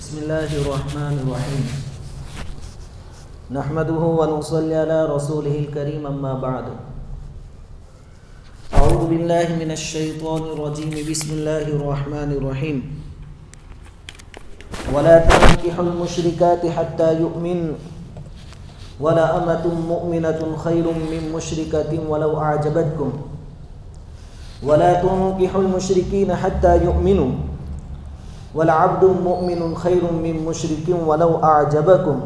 بسم الله الرحمن الرحيم نحمده ونصلي على رسوله الكريم أما بعد أعوذ بالله من الشيطان الرجيم بسم الله الرحمن الرحيم ولا تنكحوا المشركات حتى يؤمنوا ولا أمة مؤمنة خير من مشركة ولو أعجبتكم ولا تنكحوا المشركين حتى يؤمنوا والعبد مؤمن خير من مشرك ولو أعجبكم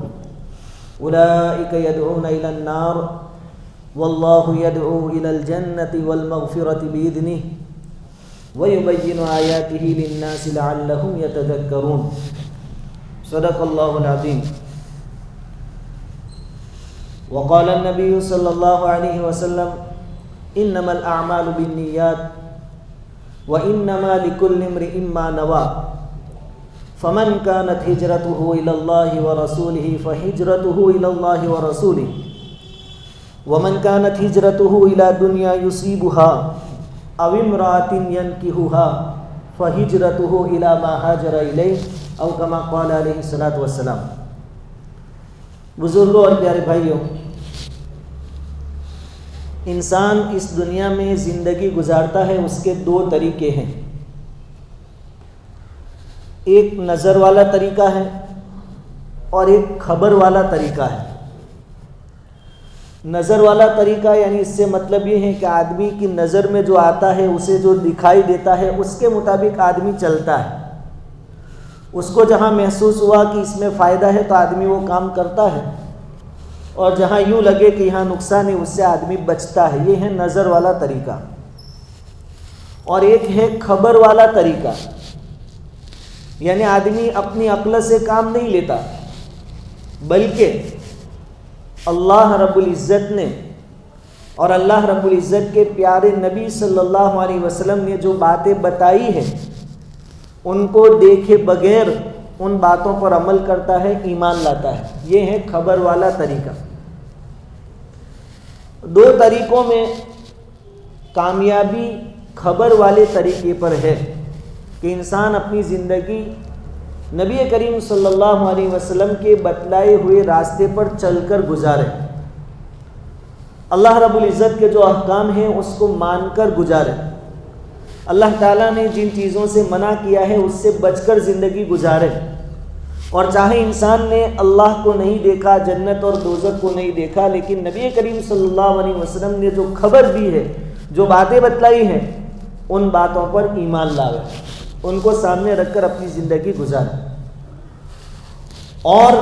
أولئك يدعون إلى النار والله يدعو إلى الجنة والمغفرة بإذنه ويبين آياته للناس لعلهم يتذكرون صدق الله العظيم. وقال النبي صلى الله عليه وسلم إنما الأعمال بالنيات وإنما لكل امرئ ما نوى فمن كانت هجرته إلى الله ورسوله فهجرته إلى الله ورسوله ومن كانت هجرته إلى دنيا يصيبها أو امرأة ينكحها فهجرته إلى ما هاجر إليه أو كما قال عليه الصلاة والسلام. بزرگوں اور پیارے بھائیوں، انسان اس دنیا میں زندگی گزارتا ہے، اس کے دو طریقے ہیں. ایک نظر والا طریقہ ہے اور ایک خبر والا طریقہ ہے. نظر والا طریقہ یعنی اس سے مطلب یہ ہے کہ آدمی کی نظر میں جو آتا ہے، اسے جو دکھائی دیتا ہے، اس کے مطابق آدمی چلتا ہے. اس کو جہاں محسوس ہوا کہ اس میں فائدہ ہے تو آدمی وہ کام کرتا ہے، اور جہاں یوں لگے کہ یہاں نقصان ہے اس سے آدمی بچتا ہے. یہ ہے نظر والا طریقہ. اور ایک ہے خبر والا طریقہ، یعنی آدمی اپنی عقل سے کام نہیں لیتا، بلکہ اللہ رب العزت نے اور اللہ رب العزت کے پیارے نبی صلی اللہ علیہ وسلم نے جو باتیں بتائی ہیں ان کو دیکھے بغیر ان باتوں پر عمل کرتا ہے، ایمان لاتا ہے. یہ ہے خبر والا طریقہ. دو طریقوں میں کامیابی خبر والے طریقے پر ہے کہ انسان اپنی زندگی نبی کریم صلی اللہ علیہ وسلم کے بتلائے ہوئے راستے پر چل کر گزارے، اللہ رب العزت کے جو احکام ہیں اس کو مان کر گزارے، اللہ تعالیٰ نے جن چیزوں سے منع کیا ہے اس سے بچ کر زندگی گزارے. اور چاہے انسان نے اللہ کو نہیں دیکھا، جنت اور دوزخ کو نہیں دیکھا، لیکن نبی کریم صلی اللہ علیہ وسلم نے جو خبر دی ہے، جو باتیں بتلائی ہیں، ان باتوں پر ایمان لاوے، ان کو سامنے رکھ کر اپنی زندگی گزارے. اور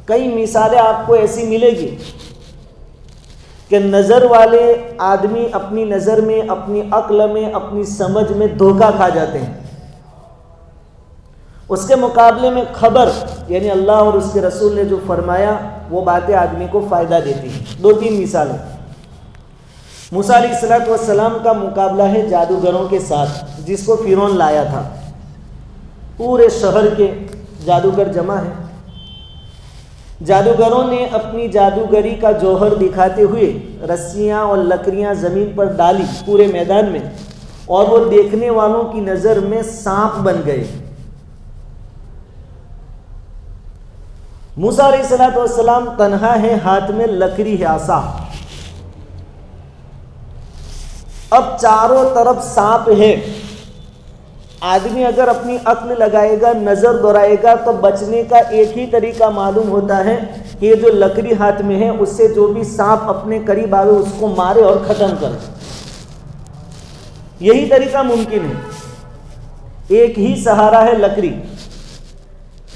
کئی مثالیں آپ کو ایسی ملے گی کہ نظر والے آدمی اپنی نظر میں، اپنی عقل میں، اپنی سمجھ میں دھوکہ کھا جاتے ہیں. اس کے مقابلے میں خبر یعنی اللہ اور اس کے رسول نے جو فرمایا وہ باتیں آدمی کو فائدہ دیتی ہیں. دو تین مثالیں. موسیٰ علیہ السلام کا مقابلہ ہے جادوگروں کے ساتھ، جس کو فرعون لایا تھا. پورے شہر کے جادوگر جمع ہیں. جادوگروں نے اپنی جادوگری کا جوہر دکھاتے ہوئے رسیاں اور لکڑیاں زمین پر ڈالی پورے میدان میں، اور وہ دیکھنے والوں کی نظر میں سانپ بن گئے. موسیٰ علیہ السلام تنہا ہے، ہاتھ میں لکڑی ہے، عصا. اب چاروں طرف سانپ ہے. آدمی اگر اپنی عقل لگائے گا، نظر دورائے گا، تو بچنے کا ایک ہی طریقہ معلوم ہوتا ہے کہ یہ جو لکڑی ہاتھ میں ہے اس سے جو بھی سانپ اپنے قریب آئے اس کو مارے اور ختم کرے. یہی طریقہ ممکن ہے. ایک ہی سہارا ہے لکڑی،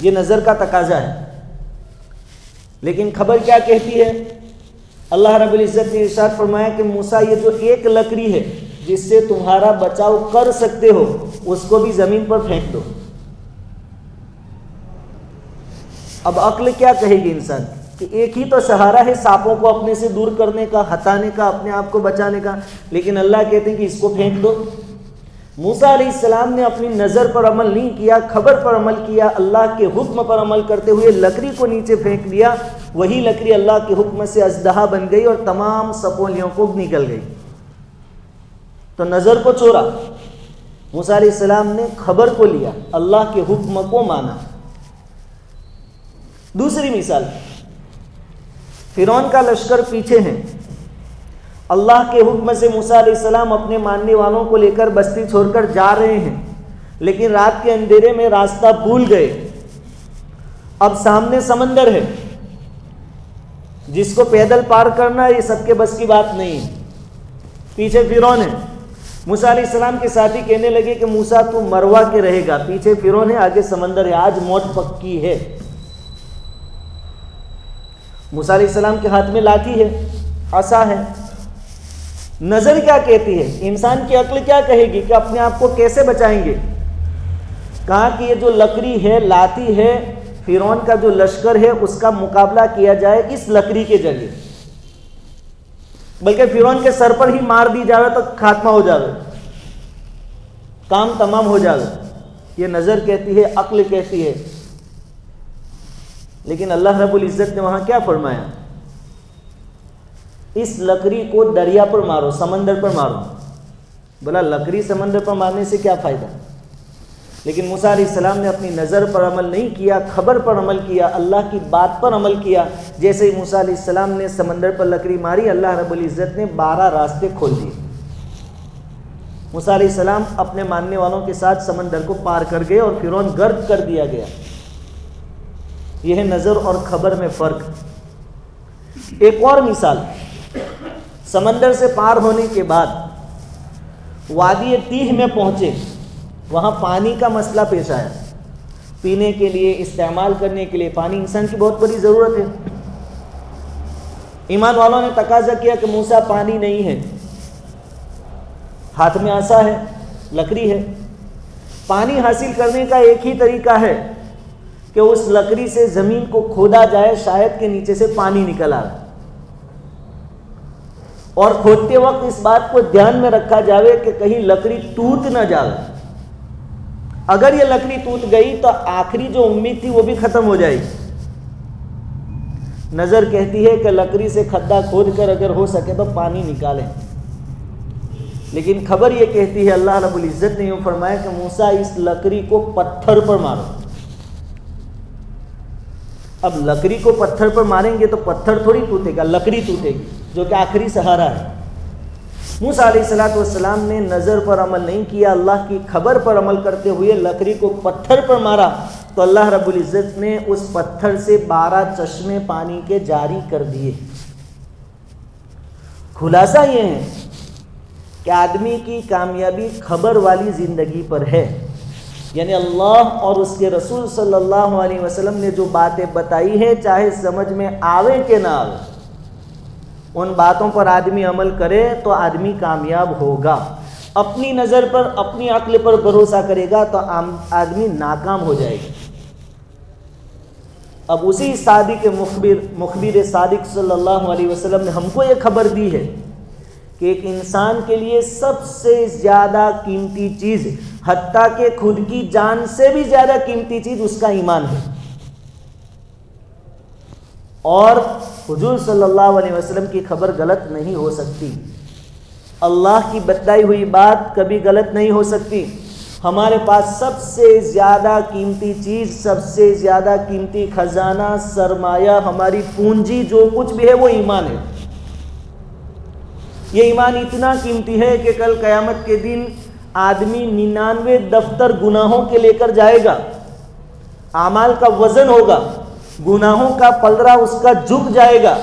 یہ نظر کا تقاضا ہے. لیکن خبر کیا کہتی ہے؟ اللہ رب العزت نے ارشاد فرمایا کہ موسیٰ یہ جو ایک لکڑی ہے جس سے تمہارا بچاؤ کر سکتے ہو اس کو بھی زمین پر پھینک دو. اب عقل کیا کہے گی انسان کہ ایک ہی تو سہارا ہے سانپوں کو اپنے سے دور کرنے کا، ہٹانے کا، اپنے آپ کو بچانے کا، لیکن اللہ کہتے ہیں کہ اس کو پھینک دو. موسیٰ علیہ السلام نے اپنی نظر پر عمل نہیں کیا، خبر پر عمل کیا، اللہ کے حکم پر عمل کرتے ہوئے لکڑی کو نیچے پھینک دیا. وہی لکڑی اللہ کے حکم سے اژدہا بن گئی اور تمام سپولیوں کو نگل گئی. تو نظر کو چھوڑا، موسیٰ علیہ السلام نے خبر کو لیا، اللہ کے حکم کو مانا. دوسری مثال، فرعون کا لشکر پیچھے ہے، اللہ کے حکم سے موسیٰ علیہ السلام اپنے ماننے والوں کو لے کر بستی چھوڑ کر جا رہے ہیں، لیکن رات کے اندھیرے میں راستہ بھول گئے۔ اب سامنے سمندر ہے جس کو پیدل پار کرنا یہ سب کے بس کی بات نہیں ہے، پیچھے فرعون ہے۔ موسیٰ علیہ السلام کے ساتھی کہنے لگے کہ موسیٰ تو مروا کے رہے گا، پیچھے فرعون ہے، آگے سمندر ہے، آج موت پکی ہے۔ موسیٰ علیہ السلام کے ہاتھ میں لاٹھی ہے، عصا ہے۔ نظر کیا کہتی ہے، انسان کی عقل کیا کہے گی کہ اپنے آپ کو کیسے بچائیں گے؟ کہا کہ یہ جو لکڑی ہے، لاٹھی ہے، فرعون کا جو لشکر ہے اس کا مقابلہ کیا جائے اس لکڑی کے ذریعے، بلکہ فرعون کے سر پر ہی مار دی جائے تو خاتمہ ہو جائے، کام تمام ہو جائے۔ یہ نظر کہتی ہے، عقل کہتی ہے۔ لیکن اللہ رب العزت نے وہاں کیا فرمایا؟ اس لکڑی کو دریا پر مارو، سمندر پر مارو۔ بولا لکڑی سمندر پر مارنے سے کیا فائدہ؟ لیکن موسیٰ علیہ السلام نے اپنی نظر پر عمل نہیں کیا، خبر پر عمل کیا، اللہ کی بات پر عمل کیا۔ جیسے ہی موسیٰ علیہ السلام نے سمندر پر لکڑی ماری، اللہ رب العزت نے 12 راستے کھول دیے۔ موسیٰ علیہ السلام اپنے ماننے والوں کے ساتھ سمندر کو پار کر گئے اور فرعون غرق کر دیا گیا۔ یہ ہے نظر اور خبر میں فرق۔ ایک اور مثال، سمندر سے پار ہونے کے بعد وادی تیہ میں پہنچے، وہاں پانی کا مسئلہ پیش آیا۔ پینے کے لیے، استعمال کرنے کے لیے پانی انسان کی بہت بڑی ضرورت ہے۔ ایمان والوں نے تقاضا کیا کہ موسیٰ پانی نہیں ہے، ہاتھ میں عصا ہے، لکڑی ہے۔ پانی حاصل کرنے کا ایک ہی طریقہ ہے کہ اس لکڑی سے زمین کو کھودا جائے، شاید کے نیچے سے پانی نکل آئے، اور کھودتے وقت اس بات کو دھیان میں رکھا جائے کہ کہیں لکڑی ٹوٹ نہ جائے۔ اگر یہ لکڑی ٹوٹ گئی تو آخری جو امید تھی وہ بھی ختم ہو جائے گی۔ نظر کہتی ہے کہ لکڑی سے کھڈا کھود کر اگر ہو سکے تو پانی نکالیں، لیکن خبر یہ کہتی ہے، اللہ رب العزت نے یوں فرمایا کہ موسیٰ اس لکڑی کو پتھر پر مارو۔ اب لکڑی کو پتھر پر ماریں گے تو پتھر تھوڑی ٹوٹے گا، لکڑی ٹوٹے گی، جو کہ آخری سہارا ہے۔ موسیٰ علیہ السلام نے نظر پر عمل نہیں کیا، اللہ کی خبر پر عمل کرتے ہوئے لکڑی کو پتھر پر مارا تو اللہ رب العزت نے اس پتھر سے 12 چشمے پانی کے جاری کر دیے۔ خلاصہ یہ ہے کہ آدمی کی کامیابی خبر والی زندگی پر ہے، یعنی اللہ اور اس کے رسول صلی اللہ علیہ وسلم نے جو باتیں بتائی ہیں، چاہے سمجھ میں آوے کہ نہ آوے، ان باتوں پر آدمی عمل کرے تو آدمی کامیاب ہوگا۔ اپنی نظر پر، اپنی عقل پر بھروسہ کرے گا تو آدمی ناکام ہو جائے گا۔ اب اسی صادق مخبر صادق صلی اللہ علیہ وسلم نے ہم کو یہ خبر دی ہے کہ ایک انسان کے لیے سب سے زیادہ قیمتی چیز، حتیٰ کہ خود کی جان سے بھی زیادہ قیمتی چیز اس کا ایمان ہے، اور حضور صلی اللہ علیہ وسلم کی خبر غلط نہیں ہو سکتی، اللہ کی بتائی ہوئی بات کبھی غلط نہیں ہو سکتی۔ ہمارے پاس سب سے زیادہ قیمتی چیز، سب سے زیادہ قیمتی خزانہ، سرمایہ، ہماری پونجی، جو کچھ بھی ہے وہ ایمان ہے۔ یہ ایمان اتنا قیمتی ہے کہ کل قیامت کے دن آدمی 99 دفتر گناہوں کے لے کر جائے گا، اعمال کا وزن ہوگا، گناہوں کا پلڑا اس کا جھک جائے گا،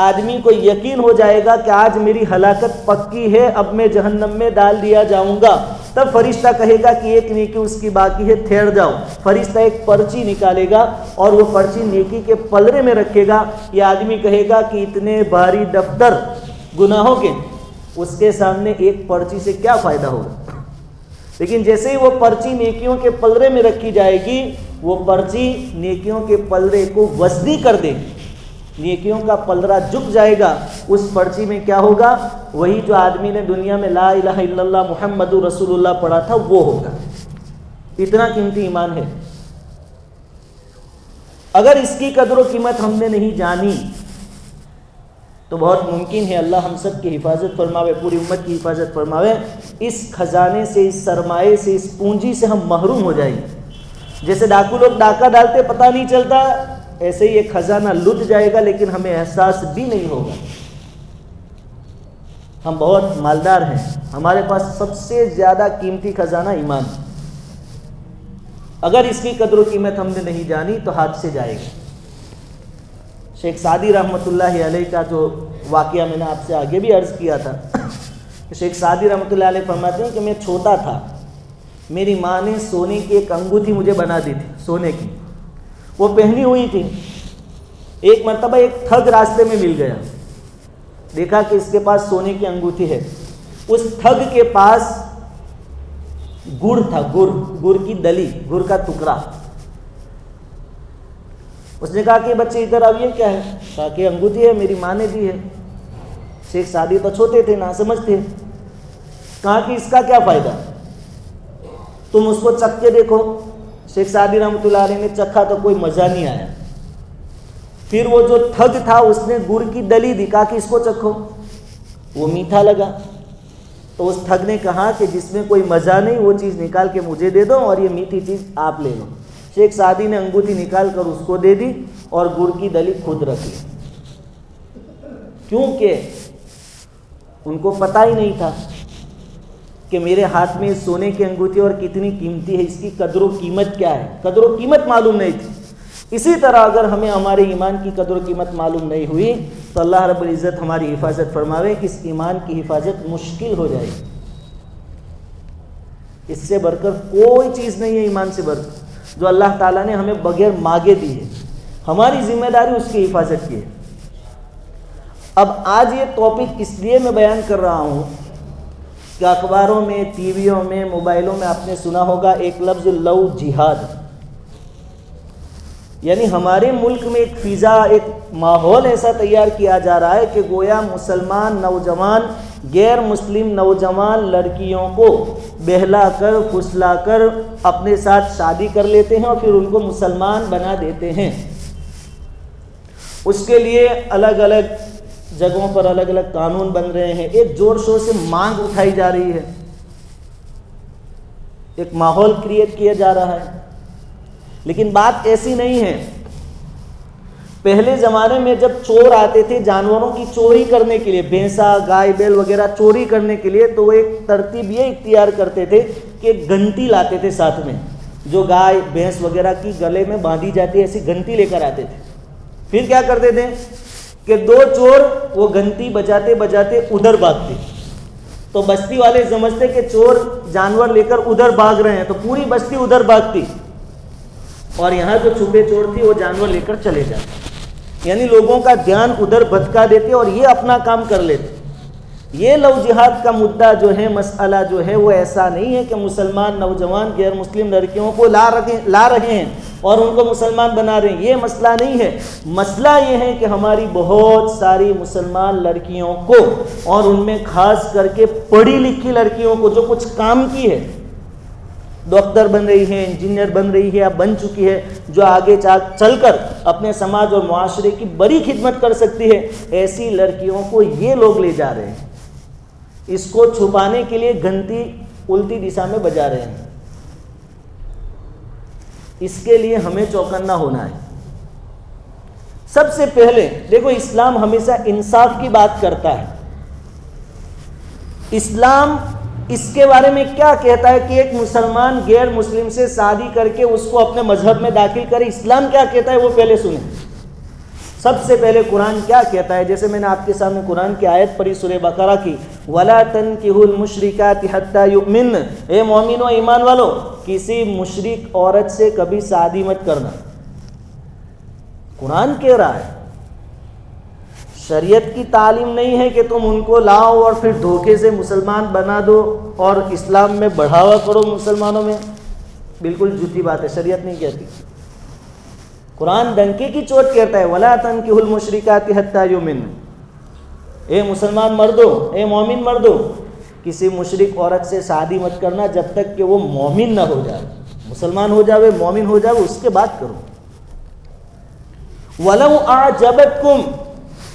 آدمی کو یقین ہو جائے گا کہ آج میری ہلاکت پکی ہے، اب میں جہنم میں ڈال دیا جاؤں گا۔ تب فرشتہ کہے گا کہ ایک نیکی اس کی باقی ہے، ٹھہر جاؤ۔ فرشتہ ایک پرچی نکالے گا اور وہ پرچی نیکی کے پلڑے میں رکھے گا۔ یہ آدمی کہے گا کہ اتنے بھاری دفتر گناہوں کے، اس کے سامنے ایک پرچی سے کیا فائدہ ہوگا؟ لیکن جیسے ہی وہ پرچی نیکیوں کے پلڑے میں رکھی جائے گی، وہ پرچی نیکیوں کے پلڑے کو وزنی کر دے گی، نیکیوں کا پلڑا جھک جائے گا۔ اس پرچی میں کیا ہوگا؟ وہی جو آدمی نے دنیا میں لا الہ الا اللہ محمد رسول اللہ پڑھا تھا وہ ہوگا۔ اتنا قیمتی ایمان ہے۔ اگر اس کی قدر و قیمت ہم نے نہیں جانی تو بہت ممکن ہے اللہ ہم سب کی حفاظت فرماوے، پوری امت کی حفاظت فرماوے، اس خزانے سے، اس سرمایے سے، اس پونجی سے ہم محروم ہو جائیں گے۔ جیسے ڈاکو لوگ ڈاکہ ڈالتے پتہ نہیں چلتا، ایسے ہی ایک خزانہ لٹ جائے گا لیکن ہمیں احساس بھی نہیں ہوگا. ہم بہت مالدار ہیں, ہمارے پاس سب سے زیادہ قیمتی خزانہ ایمان. اگر اس کی قدر و قیمت ہم نے نہیں جانی تو ہاتھ سے جائے گا. شیخ سعدی رحمۃ اللہ علیہ کا جو واقعہ میں نے آپ سے آگے بھی عرض کیا تھا, شیخ سعدی رحمۃ اللہ علیہ فرماتے ہیں کہ میں چھوٹا تھا, میری ماں نے سونے کی ایک انگوٹھی مجھے بنا دی تھی, سونے کی, وہ پہنی ہوئی تھی. ایک مرتبہ ایک ٹھگ راستے میں مل گیا, دیکھا کہ اس کے پاس سونے کی انگوٹھی ہے. اس ٹھگ کے پاس گڑ تھا, گڑ کی دلی, گڑ کا ٹکڑا. اس نے کہا کہ بچے ادھر آئیے, کیا ہے؟ کہا کہ انگوٹھی ہے, میری ماں نے دی ہے. شیخ سعدی تو چھوٹے تھے, نہ سمجھ تھے. کہا کہ اس کا کیا فائدہ, تم اس کو چکھ کے دیکھو. شیخ سعدی رحمۃ اللہ علیہ نے چکھا تو کوئی مزہ نہیں آیا. پھر وہ جو ٹھگ تھا اس نے گڑ کی دلی دی, کہا کہ اس کو چکھو, وہ میٹھا لگا. تو اس ٹھگ نے کہا کہ جس میں کوئی مزہ نہیں وہ چیز نکال کے مجھے دے دو اور یہ میٹھی چیز آپ لے لو. شیخ سعدی نے انگوٹھی نکال کر اس کو دے دی اور گڑ کی دلی خود رکھ لی, کیونکہ ان کو پتہ ہی نہیں تھا کہ میرے ہاتھ میں سونے کی انگوٹھی اور کتنی قیمتی ہے, اس کی قدر و قیمت کیا ہے, قدر و قیمت معلوم نہیں تھی. اسی طرح اگر ہمیں ہمارے ایمان کی قدر و قیمت معلوم نہیں ہوئی تو اللہ رب العزت ہماری حفاظت فرماوے کہ اس ایمان کی حفاظت مشکل ہو جائے گی. اس سے بڑھ کر کوئی چیز نہیں ہے ایمان سے بڑھ کر, جو اللہ تعالیٰ نے ہمیں بغیر مانگے دی ہے. ہماری ذمہ داری اس کی حفاظت کی ہے. اب آج یہ ٹاپک اس لیے میں بیان کر رہا ہوں کہ اخباروں میں, ٹی ویوں میں, موبائلوں میں آپ نے سنا ہوگا ایک لفظ لو جہاد. یعنی ہمارے ملک میں ایک فضا, ایک ماحول ایسا تیار کیا جا رہا ہے کہ گویا مسلمان نوجوان غیر مسلم نوجوان لڑکیوں کو بہلا کر پھسلا کر اپنے ساتھ شادی کر لیتے ہیں اور پھر ان کو مسلمان بنا دیتے ہیں. اس کے لیے الگ الگ جگہوں پر الگ الگ قانون بن رہے ہیں, ایک زور شور سے مانگ اٹھائی جا رہی ہے, ایک ماحول کریٹ کیا جا رہا ہے. لیکن بات ایسی نہیں ہے. پہلے زمانے میں جب چور آتے تھے جانوروں کی چوری کرنے کے لیے, بھینسا, گائے, بیل وغیرہ چوری کرنے کے لیے, تو وہ ایک ترتیب یہ اختیار کرتے تھے کہ ایک گھنٹی لاتے تھے ساتھ میں, جو گائے بھینس وغیرہ کی گلے میں باندھی جاتی ہے, ایسی گھنٹی لے کر آتے تھے. پھر کیا کرتے تھے کہ دو چور وہ گھنٹی بجاتے بجاتے ادھر بھاگتے, تو بستی والے سمجھتے کہ چور جانور لے کر ادھر بھاگ رہے ہیں, تو پوری بستی ادھر بھاگتی اور یہاں جو چھپے چور تھی وہ جانور لے کر چلے جاتے. یعنی لوگوں کا دھیان ادھر بھٹکا دیتے اور یہ اپنا کام کر لیتے. یہ لو جہاد کا مدعا جو ہے, مسئلہ جو ہے, وہ ایسا نہیں ہے کہ مسلمان نوجوان غیر مسلم لڑکیوں کو لا رہے ہیں اور ان کو مسلمان بنا رہے ہیں. یہ مسئلہ نہیں ہے. مسئلہ یہ ہے کہ ہماری بہت ساری مسلمان لڑکیوں کو, اور ان میں خاص کر کے پڑھی لکھی لڑکیوں کو جو کچھ کام کی ہے, ڈاکٹر بن رہی ہے, انجینئر بن رہی ہے یا بن چکی ہے, جو آگے چل کر اپنے سماج اور معاشرے کی بڑی خدمت کر سکتی ہے, ایسی لڑکیوں کو یہ لوگ لے جا رہے ہیں. اس کو چھپانے کے لیے گھنٹی الٹی دشا میں بجا رہے ہیں. اس کے لیے ہمیں چوکنا ہونا ہے. سب سے پہلے دیکھو, اسلام ہمیشہ انصاف کی بات کرتا ہے. اسلام اس کے بارے میں کیا کہتا ہے کہ ایک مسلمان غیر مسلم سے شادی کر کے اس کو اپنے مذہب میں داخل کرے. اسلام کیا کہتا ہے وہ پہلے سنیں. سب سے پہلے قرآن کیا کہتا ہے, جیسے میں نے آپ کے سامنے قرآن کی آیت پڑھی سورہ بقرہ کی, وَلَا تَنْكِحُوا الْمُشْرِكَاتِ حَتَّى يُؤْمِنَّ. اے مومنو, ایمان والو, کسی مشرک عورت سے کبھی شادی مت کرنا. قرآن کہہ رہا ہے. شریعت کی تعلیم نہیں ہے کہ تم ان کو لاؤ اور پھر دھوکے سے مسلمان بنا دو اور اسلام میں بڑھاوا کرو مسلمانوں میں. بالکل جھوٹی بات ہے, شریعت نہیں کہتی. قرآن ڈنکے کی چوٹ کہتا ہے, وَلَا تَنْكِحُوا الْمُشْرِكَاتِ حَتَّى يُؤْمِنَّ. اے مسلمان مردو, اے مومن مردو, کسی مشرک عورت سے شادی مت کرنا جب تک کہ وہ مومن نہ ہو جائے. مسلمان ہو جاوے, مومن ہو جاوے, اس کے بعد کرو. وَلَوْ أَعْجَبَتْكُمْ,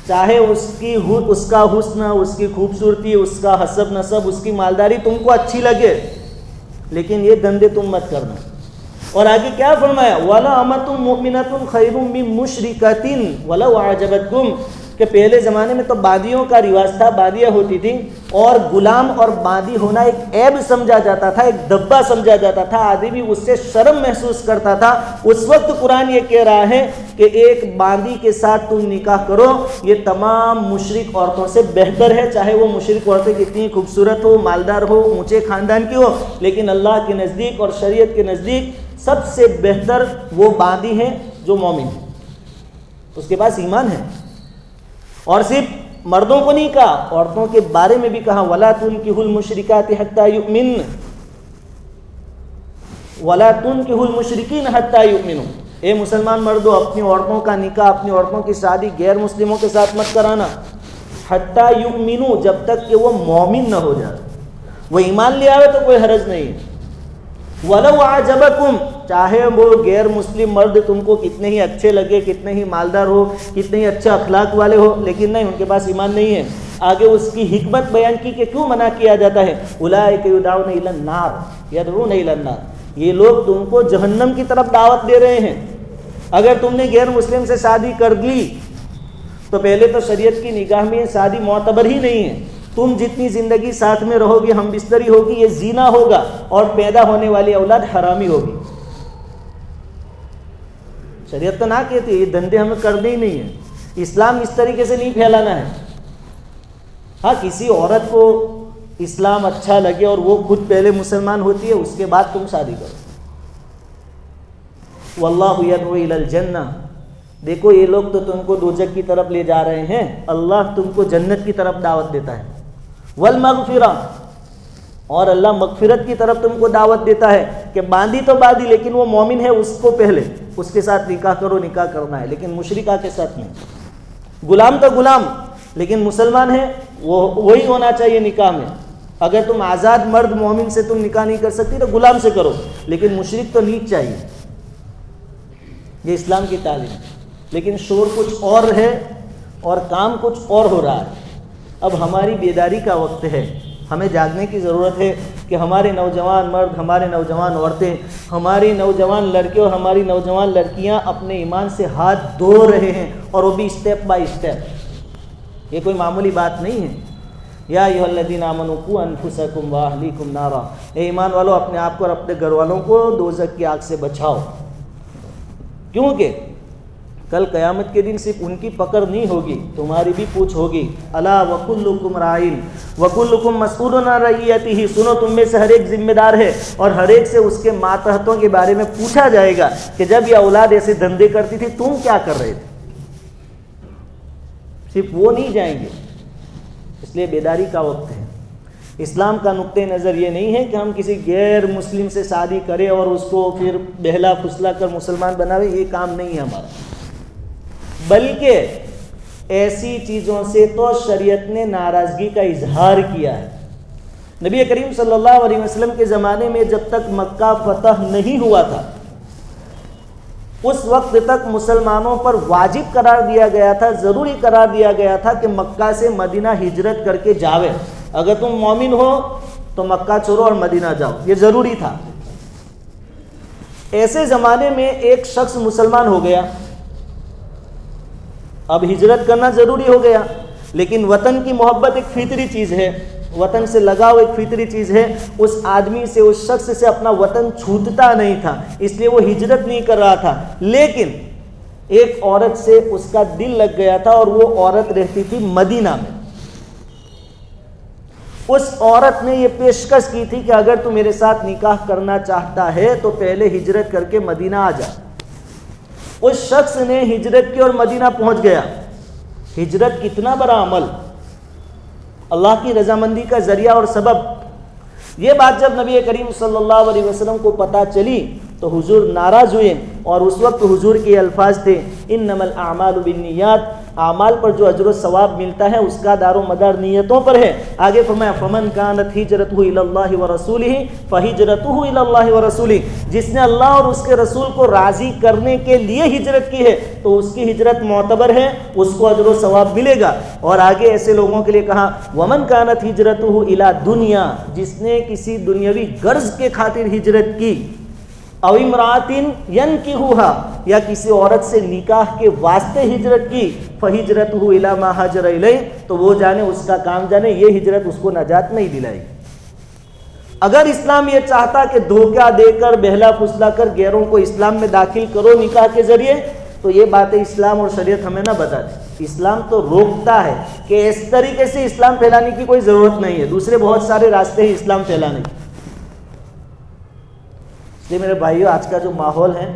چاہے اس کا حسن, اس کی خوبصورتی, اس کا حسب نسب, اس کی مالداری تم کو اچھی لگے, لیکن یہ دندے تم مت کرنا. اور آگے کیا فرمایا؟ وَلَا أَمَةٌ مُؤْمِنَةٌ خَيْرٌ مِّن مُشْرِكَةٍ وَلَوْ أَعْجَبَتْكُمْ، کہ پہلے زمانے میں تو بادیوں کا رواج تھا، بادیاں ہوتی تھیں، اور غلام اور بادی ہونا ایک عیب سمجھا جاتا تھا، ایک دبا سمجھا جاتا تھا، آدمی اس سے شرم محسوس کرتا تھا۔ اس وقت قرآن یہ کہہ رہا ہے کہ ایک باندی کے ساتھ تم نکاح کرو، یہ تمام مشرک عورتوں سے بہتر ہے، چاہے وہ مشرک عورتیں کتنی خوبصورت ہو، مالدار ہو، اونچے خاندان کی ہو، لیکن اللہ کے نزدیک اور شریعت کے نزدیک سب سے بہتر وہ باندی ہے جو مومن ہے، اس کے پاس ایمان ہے۔ اور صرف مردوں کو نہیں کہا، عورتوں کے بارے میں بھی کہا وَلَا تُنْكِحُوا الْمُشْرِكَاتِ حَتَّى يُؤْمِنْ وَلَا تُنْكِحُوا الْمُشْرِكِينَ حَتَّى يُؤْمِنُوا، اے مسلمان مردوں، اپنی عورتوں کا نکاح، اپنی عورتوں کی شادی غیر مسلموں کے ساتھ مت کرانا، حَتَّى يُؤْمِنُوا، جب تک کہ وہ مومن نہ ہو جائے، وہ ایمان لے آئے تو کوئی حرج نہیں ہے۔ وَلَوْ أَعْجَبَكُمْ، چاہے وہ غیر مسلم مرد تم کو کتنے ہی اچھے لگے، کتنے ہی مالدار ہو، کتنے ہی اچھے اخلاق والے ہو، لیکن نہیں، ان کے پاس ایمان نہیں ہے۔ آگے اس کی حکمت بیان کی کہ کیوں منع کیا جاتا ہے۔ أُولَٰئِكَ يُدْعَوْنَ إِلَى النَّارِ يَدْعُونَ إِلَى النَّارِ، یہ لوگ تم کو جہنم کی طرف دعوت دے رہے ہیں۔ اگر تم نے غیر مسلم سے شادی کر لی تو پہلے تو شریعت کی نگاہ میں یہ شادی معتبر ہی نہیں ہے، تم جتنی زندگی ساتھ میں رہو گی، ہم بستری ہوگی، یہ زنا ہوگا، اور پیدا ہونے والی اولاد حرامی ہوگی۔ شریعت تو نہ کہتی ہے، یہ دھندے ہمیں کرنے ہی نہیں ہیں، اسلام اس طریقے سے نہیں پھیلانا ہے۔ ہاں، کسی عورت کو اسلام اچھا لگے اور وہ خود پہلے مسلمان ہوتی ہے، اس کے بعد تم شادی کرو۔ واللہ یدعو الی الجنہ، دیکھو یہ لوگ تو تم کو دوزخ کی طرف لے جا رہے ہیں، اللہ تم کو جنت کی طرف دعوت دیتا ہے۔ والمغفرہ، اور اللہ مغفرت کی طرف تم کو دعوت دیتا ہے کہ باندی تو باندی، لیکن وہ مومن ہے، اس کو پہلے اس کے ساتھ نکاح کرو، نکاح کرنا ہے، لیکن مشرکہ کے ساتھ نہیں۔ غلام تو غلام، لیکن مسلمان ہے، وہی ہونا چاہیے نکاح میں۔ اگر تم آزاد مرد مومن سے تم نکاح نہیں کر سکتی تو غلام سے کرو، لیکن مشرک تو نہیں چاہیے۔ یہ اسلام کی تعلیم ہے، لیکن شور کچھ اور ہے اور کام کچھ اور ہو رہا ہے۔ اب ہماری بیداری کا وقت ہے، ہمیں جاگنے کی ضرورت ہے کہ ہمارے نوجوان مرد، ہمارے نوجوان عورتیں، ہماری نوجوان لڑکے اور ہماری نوجوان لڑکیاں اپنے ایمان سے ہاتھ دھو رہے ہیں، اور وہ بھی اسٹیپ بائی اسٹیپ۔ یہ کوئی معمولی بات نہیں ہے۔ یا ایھا الذین آمنوا قوا انفسکم واہلیکم نارا، اے ایمان والو، اپنے آپ کو اور اپنے گھر والوں کو دوزخ کی آگ سے بچاؤ، کیونکہ کل قیامت کے دن صرف ان کی پکڑ نہیں ہوگی، تمہاری بھی پوچھ ہوگی۔ الا وکلکم راعٍ وکلکم مسئول عن رعیتہ، سنو تم میں سے ہر ایک ذمہ دار ہے، اور ہر ایک سے اس کے ماتحتوں کے بارے میں پوچھا جائے گا کہ جب یہ اولاد ایسے دھندے کرتی تھی تم کیا کر رہے تھے۔ صرف وہ نہیں جائیں گے، اس لیے بیداری کا وقت ہے۔ اسلام کا نقطہ نظر یہ نہیں ہے کہ ہم کسی غیر مسلم سے شادی کریں اور اس کو پھر بہلا پھسلا کر مسلمان بناویں، یہ کام نہیں ہے ہمارا، بلکہ ایسی چیزوں سے تو شریعت نے ناراضگی کا اظہار کیا ہے۔ نبی کریم صلی اللہ علیہ وسلم کے زمانے میں جب تک مکہ فتح نہیں ہوا تھا، اس وقت تک مسلمانوں پر واجب قرار دیا گیا تھا، ضروری قرار دیا گیا تھا کہ مکہ سے مدینہ ہجرت کر کے جاوے۔ اگر تم مومن ہو تو مکہ چھوڑو اور مدینہ جاؤ، یہ ضروری تھا۔ ایسے زمانے میں ایک شخص مسلمان ہو گیا، اب ہجرت کرنا ضروری ہو گیا، لیکن وطن کی محبت ایک فطری چیز ہے، وطن سے لگاؤ ایک فطری چیز ہے۔ اس آدمی سے، اس شخص سے اپنا وطن چھوٹتا نہیں تھا، اس لیے وہ ہجرت نہیں کر رہا تھا، لیکن ایک عورت سے اس کا دل لگ گیا تھا، اور وہ عورت رہتی تھی مدینہ میں۔ اس عورت نے یہ پیشکش کی تھی کہ اگر تو میرے ساتھ نکاح کرنا چاہتا ہے تو پہلے ہجرت کر کے مدینہ آ جا۔ اس شخص نے ہجرت کی اور مدینہ پہنچ گیا۔ ہجرت کتنا بڑا عمل، اللہ کی رضامندی کا ذریعہ اور سبب۔ یہ بات جب نبی کریم صلی اللہ علیہ وسلم کو پتہ چلی تو حضور ناراض ہوئے، اور اس وقت حضور کے الفاظ تھے انما الاعمال بالنیات، اعمال پر جو اجر و ثواب ملتا ہے اس کا دار و مدار نیتوں پر ہے۔ آگے فرمایا فمن کانت ہجرتہ الی اللہ ورسولہ فہجرتہ الی اللہ ورسولہ، جس نے اللہ اور اس کے رسول کو راضی کرنے کے لیے ہجرت کی ہے تو اس کی ہجرت معتبر ہے، اس کو اجر و ثواب ملے گا۔ اور آگے ایسے لوگوں کے لیے کہا ومن کانت ہجرتہ الی دنیا، جس نے کسی دنیاوی غرض کے خاطر ہجرت کی او امراتن ینکحوہا یا کسی عورت سے نکاح کے واسطے ہجرت کی فہجرتہ الی ما ہاجر الیہ تو وہ جانے اس کا کام جانے یہ ہجرت اس کو نجات نہیں دلائے گی۔ اگر اسلام یہ چاہتا کہ دھوکہ دے کر بہلا پھسلا کر غیروں کو اسلام میں داخل کرو نکاح کے ذریعے تو یہ باتیں اسلام اور شریعت ہمیں نہ بتاتی۔ اسلام تو روکتا ہے کہ اس طریقے سے اسلام پھیلانے کی کوئی ضرورت نہیں ہے، دوسرے بہت سارے راستے ہیں اسلام پھیلانے کے۔ اس لیے میرے بھائیوں آج کا جو ماحول ہے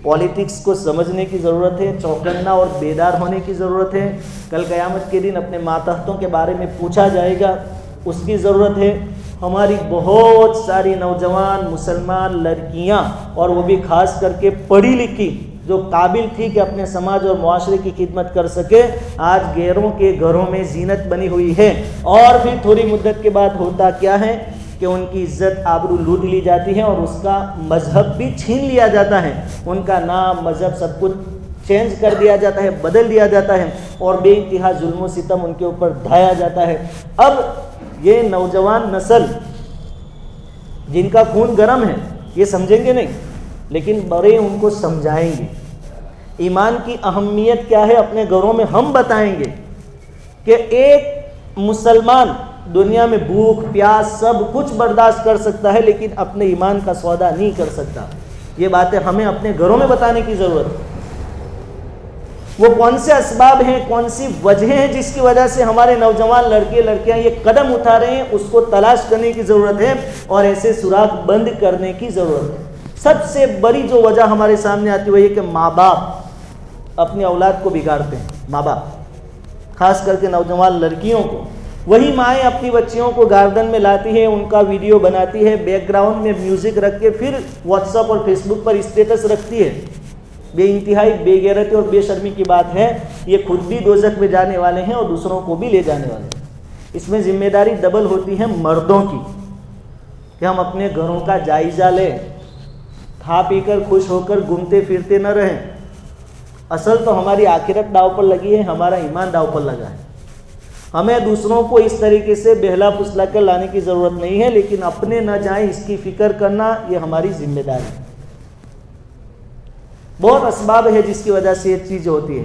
پولیٹکس کو سمجھنے کی ضرورت ہے، چوکنا اور بیدار ہونے کی ضرورت ہے۔ کل قیامت کے دن اپنے ماتحتوں کے بارے میں پوچھا جائے گا، اس کی ضرورت ہے۔ ہماری بہت ساری نوجوان مسلمان لڑکیاں اور وہ بھی خاص کر کے پڑھی لکھی جو قابل تھی کہ اپنے سماج اور معاشرے کی خدمت کر سکے، آج غیروں کے گھروں میں زینت بنی ہوئی ہے، اور پھر تھوڑی مدت کے بعد ہوتا کیا ہے کہ ان کی عزت آبرو لوٹ لی جاتی ہے اور اس کا مذہب بھی چھین لیا جاتا ہے، ان کا نام مذہب سب کچھ چینج کر دیا جاتا ہے، بدل دیا جاتا ہے، اور بے انتہا ظلم و ستم ان کے اوپر ڈھایا جاتا ہے۔ اب یہ نوجوان نسل جن کا خون گرم ہے یہ سمجھیں گے نہیں، لیکن بڑے ان کو سمجھائیں گے۔ ایمان کی اہمیت کیا ہے اپنے گھروں میں ہم بتائیں گے کہ ایک مسلمان دنیا میں بھوک پیاس سب کچھ برداشت کر سکتا ہے لیکن اپنے ایمان کا سودا نہیں کر سکتا۔ یہ باتیں ہمیں اپنے گھروں میں بتانے کی ضرورت ہے۔ وہ کون سے اسباب ہیں، کون سی وجہیں ہیں جس کی وجہ سے ہمارے نوجوان لڑکے لڑکیاں یہ قدم اٹھا رہے ہیں، اس کو تلاش کرنے کی ضرورت ہے اور ایسے سوراخ بند کرنے کی ضرورت ہے۔ سب سے بڑی جو وجہ ہمارے سامنے آتی ہے وہ یہ کہ ماں باپ اپنی اولاد کو بگاڑتے ہیں۔ ماں باپ خاص کر کے نوجوان لڑکیوں کو، وہی مائیں اپنی بچیوں کو گاردن میں لاتی ہیں، ان کا ویڈیو بناتی ہے، بیک گراؤنڈ میں میوزک رکھ کے پھر واٹس ایپ اور فیس بک پر اسٹیٹس رکھتی ہے۔ بے انتہائی بے غیرتی اور بے شرمی کی بات ہے، یہ خود بھی دوزخ میں جانے والے ہیں اور دوسروں کو بھی لے جانے والے ہیں۔ اس میں ذمہ داری ڈبل ہوتی ہے مردوں کی کہ ہم اپنے گھروں کا جائزہ لیں، کھا پی کر خوش ہو کر گھومتے پھرتے نہ رہیں۔ اصل تو ہماری آخرت داؤ پر لگی ہے، ہمارا ایمان داؤ پر لگا ہے۔ ہمیں دوسروں کو اس طریقے سے بہلا پھسلا کر لانے کی ضرورت نہیں ہے، لیکن اپنے نہ جائیں اس کی فکر کرنا یہ ہماری ذمہ داری ہے۔ بہت اسباب ہے جس کی وجہ سے یہ چیز ہوتی ہے۔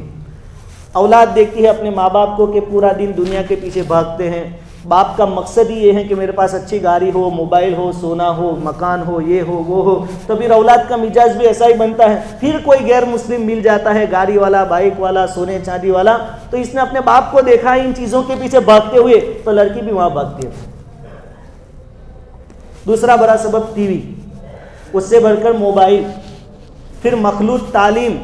اولاد دیکھتی ہے اپنے ماں باپ کو کہ پورا دن دنیا کے پیچھے بھاگتے ہیں، باپ کا مقصد ہی یہ ہے کہ میرے پاس اچھی گاڑی ہو، موبائل ہو، سونا ہو، مکان ہو، یہ ہو وہ ہو، تو پھر اولاد کا مزاج بھی ایسا ہی بنتا ہے۔ پھر کوئی غیر مسلم مل جاتا ہے، گاڑی والا، بائک والا، سونے چاندی والا، تو اس نے اپنے باپ کو دیکھا ہے ان چیزوں کے پیچھے بھاگتے ہوئے، تو لڑکی بھی وہاں بھاگتی ہے۔ دوسرا بڑا سبب ٹی وی، اس سے بڑھ کر موبائل، پھر مخلوط تعلیم،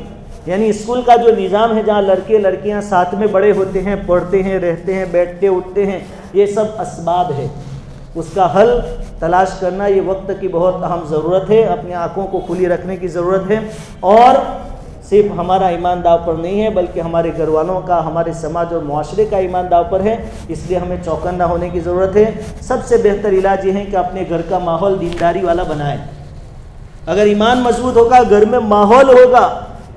یعنی اسکول کا جو نظام ہے جہاں لڑکے لڑکیاں ساتھ میں بڑے ہوتے ہیں، پڑھتے ہیں، رہتے ہیں، بیٹھتے اٹھتے ہیں، یہ سب اسباب ہے۔ اس کا حل تلاش کرنا یہ وقت کی بہت اہم ضرورت ہے، اپنی آنکھوں کو کھلی رکھنے کی ضرورت ہے، اور صرف ہمارا ایمان داؤ پر نہیں ہے بلکہ ہمارے گھر والوں کا، ہمارے سماج اور معاشرے کا ایمان داؤ پر ہے۔ اس لیے ہمیں چوکنا ہونے کی ضرورت ہے۔ سب سے بہتر علاج یہ ہے کہ اپنے گھر کا ماحول دینداری والا بنائیں۔ اگر ایمان مضبوط ہوگا، گھر میں ماحول ہوگا،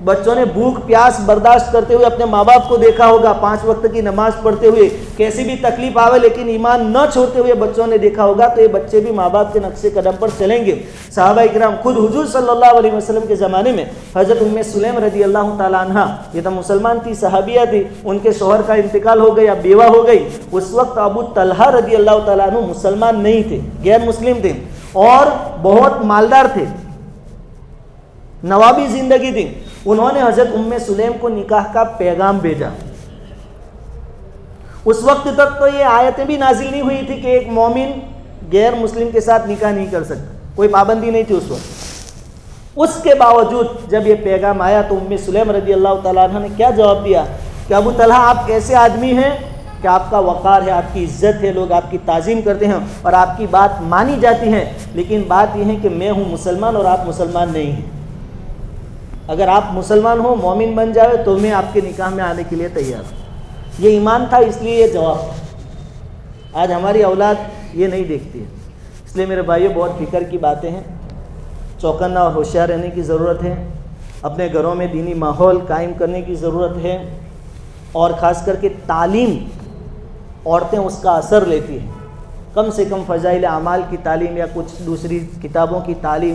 بچوں نے بھوک پیاس برداشت کرتے ہوئے اپنے ماں باپ کو دیکھا ہوگا، 5 وقت کی نماز پڑھتے ہوئے، کیسی بھی تکلیف آوے لیکن ایمان نہ چھوڑتے ہوئے بچوں نے دیکھا ہوگا، تو یہ بچے بھی ماں باپ کے نقش قدم پر چلیں گے۔ صحابہ اکرام، خود حضور صلی اللہ علیہ وسلم کے زمانے میں حضرت ام سلیم رضی اللہ تعالیٰ عنہ، یہ تو مسلمان تھی، صحابیہ تھی، ان کے شوہر کا انتقال ہو گیا، بیوہ ہو گئی۔ اس وقت ابو طلحہ رضی اللہ تعالیٰ عنہ مسلمان نہیں تھے، غیر مسلم تھے اور بہت مالدار تھے، نوابی زندگی تھی۔ انہوں نے حضرت ام سلیم کو نکاح کا پیغام بھیجا۔ اس وقت تک تو یہ آیتیں بھی نازل نہیں ہوئی تھی کہ ایک مومن غیر مسلم کے ساتھ نکاح نہیں کر سکتا، کوئی پابندی نہیں تھی اس وقت۔ اس کے باوجود جب یہ پیغام آیا تو ام سلیم رضی اللہ تعالیٰ عنہ نے کیا جواب دیا کہ ابو طلحہ، آپ ایسے آدمی ہیں کہ آپ کا وقار ہے، آپ کی عزت ہے، لوگ آپ کی تعظیم کرتے ہیں اور آپ کی بات مانی جاتی ہے، لیکن بات یہ ہے کہ میں ہوں مسلمان اور آپ مسلمان نہیں ہیں۔ اگر آپ مسلمان ہو، مومن بن جائے تو میں آپ کے نکاح میں آنے کے لیے تیار ہوں۔ یہ ایمان تھا، اس لیے یہ جواب تھا۔ آج ہماری اولاد یہ نہیں دیکھتی ہے، اس لیے میرے بھائیوں بہت فکر کی باتیں ہیں، چوکنا اور ہوشیار رہنے کی ضرورت ہے، اپنے گھروں میں دینی ماحول قائم کرنے کی ضرورت ہے، اور خاص کر کے تعلیم، عورتیں اس کا اثر لیتی ہیں، کم سے کم فضائل اعمال کی تعلیم یا کچھ دوسری کتابوں کی تعلیم،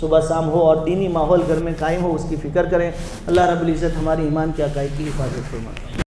صبح شام ہو اور دینی ماحول گھر میں قائم ہو، اس کی فکر کریں۔ اللہ رب العزت ہماری ایمان کی عقائد کی حفاظت فرمائے۔